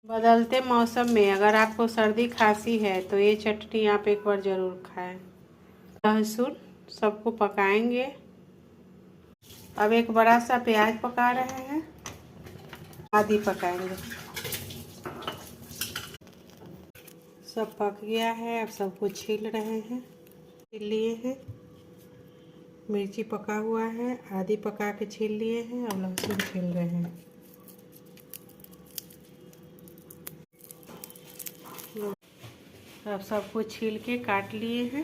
बदलते मौसम में अगर आपको सर्दी खांसी है तो ये चटनी आप एक बार ज़रूर खाएं। लहसुन सबको पकाएंगे। अब एक बड़ा सा प्याज पका रहे हैं, आधी पकाएंगे। सब पक गया है, अब सबको छील रहे हैं। छील लिए हैं। मिर्ची पका हुआ है, आधी पका के छील लिए हैं और लहसुन छील रहे हैं। अब सबको छील के काट लिए हैं।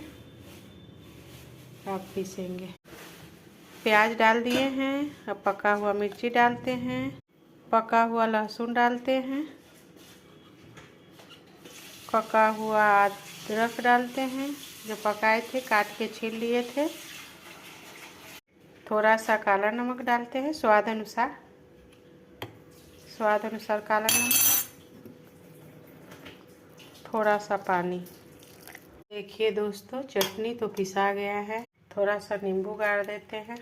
अब पीसेंगे। प्याज डाल दिए हैं। अब पका हुआ मिर्ची डालते हैं, पका हुआ लहसुन डालते हैं, पका हुआ अदरक डालते हैं जो पकाए थे, काट के छील लिए थे। थोड़ा सा काला नमक डालते हैं स्वाद अनुसार काला नमक, थोड़ा सा पानी। देखिए दोस्तों, चटनी तो पिसा गया है। थोड़ा सा नींबू गाड़ देते हैं।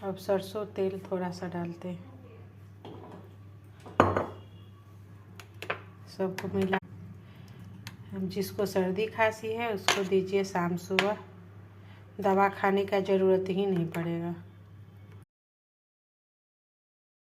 अब सरसों तेल थोड़ा सा डालते हैं। सबको मिला। हम जिसको सर्दी खांसी है उसको दीजिए शाम सुबह, दवा खाने का ज़रूरत ही नहीं पड़ेगा।